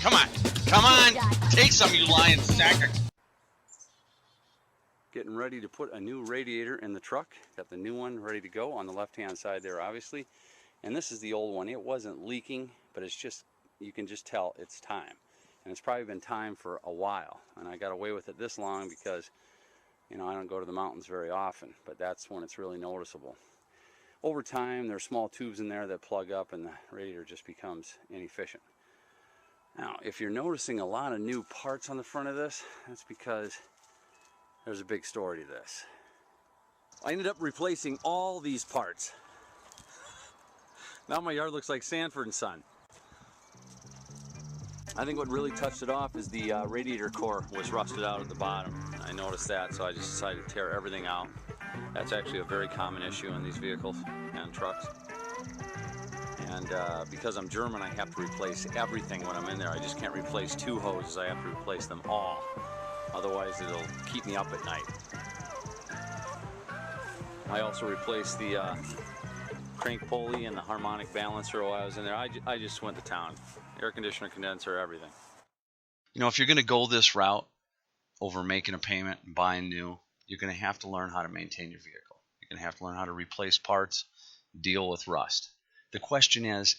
Come on. Come on. Take some, you lying sack. Getting ready to put a new radiator in the truck. Got the new one ready to go on the left-hand side there, obviously. And this is the old one. It wasn't leaking, but it's just, you can just tell it's time. And it's probably been time for a while. And I got away with it this long because, you know, I don't go to the mountains very often, but that's when it's really noticeable. Over time, there's small tubes in there that plug up and the radiator just becomes inefficient. Now, if you're noticing a lot of new parts on the front of this, that's because there's a big story to this. I ended up replacing all these parts. Now my yard looks like Sanford & Son. I think what really touched it off is the radiator core was rusted out at the bottom. I noticed that, so I just decided to tear everything out. That's actually a very common issue in these vehicles and trucks. And because I'm German, I have to replace everything when I'm in there. I just can't replace two hoses, I have to replace them all. Otherwise it'll keep me up at night. I also replaced the crank pulley and the harmonic balancer while I was in there. I just went to town. Air conditioner, condenser, everything. You know, if you're going to go this route over making a payment and buying new, you're going to have to learn how to maintain your vehicle. You're going to have to learn how to replace parts, deal with rust. The question is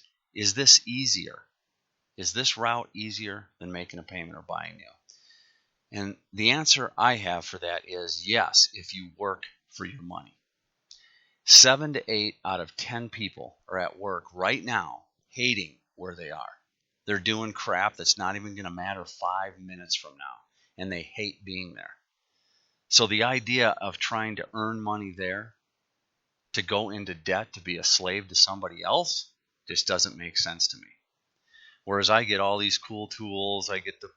this easier? Is this route easier than making a payment or buying new? And the answer I have for that is yes, if you work for your money. 7 to 8 out of 10 people are at work right now hating where they are. They're doing crap that's not even going to matter 5 minutes from now, and they hate being there. So the idea of trying to earn money there, to go into debt, to be a slave to somebody else, just doesn't make sense to me. Whereas I get all these cool tools, I get to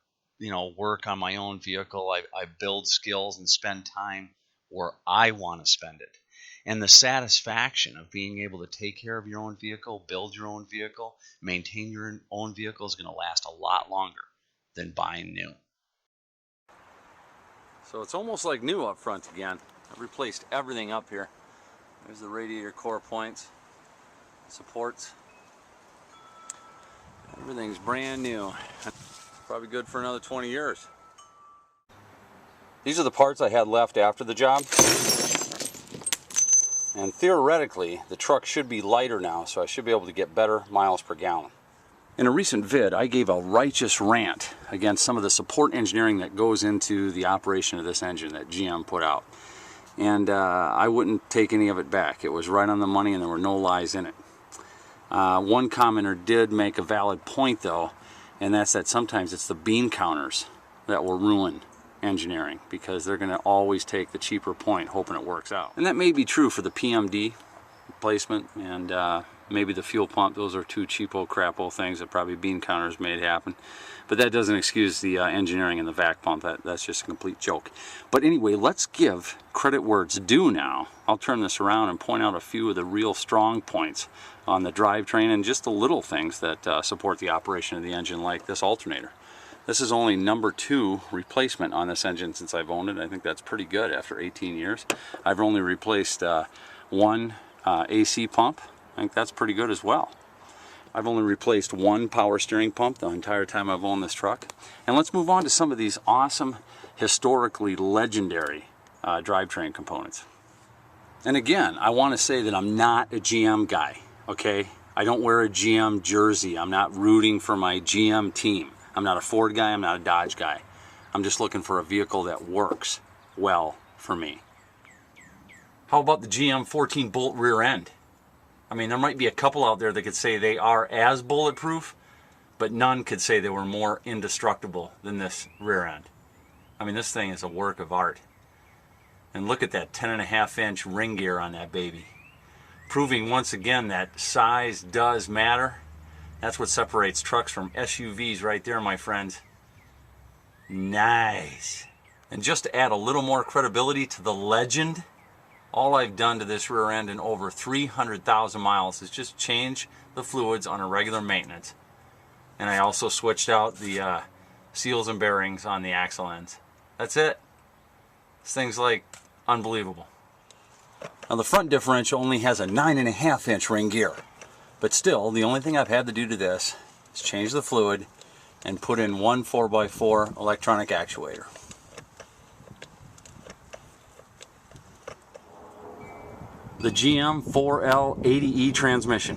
work on my own vehicle, I build skills and spend time where I want to spend it. And the satisfaction of being able to take care of your own vehicle, build your own vehicle, maintain your own vehicle is going to last a lot longer than buying new. So it's almost like new up front again. I've replaced everything up here. There's the radiator core points, supports. Everything's brand new. Probably good for another 20 years. These are the parts I had left after the job. And theoretically, the truck should be lighter now, so I should be able to get better miles per gallon. In a recent vid, I gave a righteous rant against some of the support engineering that goes into the operation of this engine that GM put out. And I wouldn't take any of it back. It was right on the money and there were no lies in it. One commenter did make a valid point though, and that's that sometimes it's the bean counters that will ruin engineering because they're going to always take the cheaper point hoping it works out. And that may be true for the PMD replacement and maybe the fuel pump. Those are two cheapo crapo things that probably bean counters made happen. But that doesn't excuse the engineering and the vac pump. That's just a complete joke. But anyway, let's give credit where it's due now. I'll turn this around and point out a few of the real strong points on the drivetrain and just the little things that support the operation of the engine, like this alternator. This is only number 2 replacement on this engine since I've owned it. I think that's pretty good after 18 years. I've only replaced one AC pump. I think that's pretty good as well. I've only replaced one power steering pump the entire time I've owned this truck. And let's move on to some of these awesome, historically legendary drivetrain components. And again, I want to say that I'm not a GM guy, okay? I don't wear a GM jersey. I'm not rooting for my GM team. I'm not a Ford guy, I'm not a Dodge guy. I'm just looking for a vehicle that works well for me. How about the GM 14-bolt rear end? I mean, there might be a couple out there that could say they are as bulletproof, but none could say they were more indestructible than this rear end. I mean, this thing is a work of art. And look at that 10.5-inch ring gear on that baby. Proving once again that size does matter. That's what separates trucks from SUVs right there, my friends. Nice. And just to add a little more credibility to the legend, all I've done to this rear end in over 300,000 miles is just change the fluids on a regular maintenance. And I also switched out the seals and bearings on the axle ends. That's it. This thing's like unbelievable. Now the front differential only has a 9.5-inch ring gear. But still, the only thing I've had to do to this is change the fluid, and put in one 4x4 electronic actuator. The GM 4L80E transmission.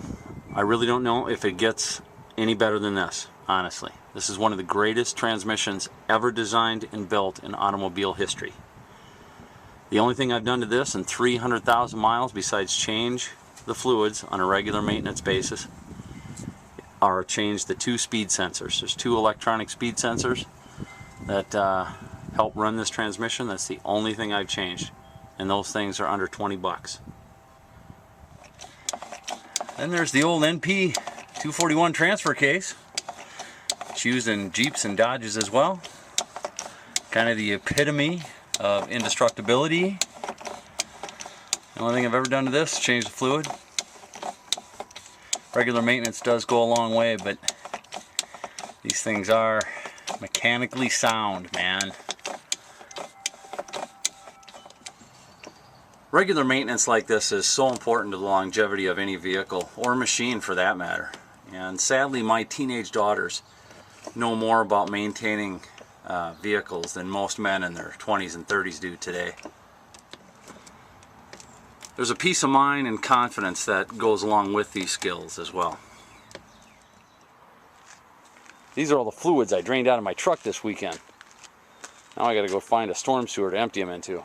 I really don't know if it gets any better than this, honestly. This is one of the greatest transmissions ever designed and built in automobile history. The only thing I've done to this in 300,000 miles besides change the fluids on a regular maintenance basis are change the two speed sensors. There's two electronic speed sensors that help run this transmission. That's the only thing I've changed, and those things are under 20 bucks. Then there's the old NP 241 transfer case. It's used in Jeeps and Dodges as well. Kind of the epitome of indestructibility. The only thing I've ever done to this is change the fluid. Regular maintenance does go a long way, but these things are mechanically sound, man. Regular maintenance like this is so important to the longevity of any vehicle, or machine for that matter. And sadly, my teenage daughters know more about maintaining vehicles than most men in their 20s and 30s do today. There's a peace of mind and confidence that goes along with these skills as well. These are all the fluids I drained out of my truck this weekend. Now I gotta go find a storm sewer to empty them into.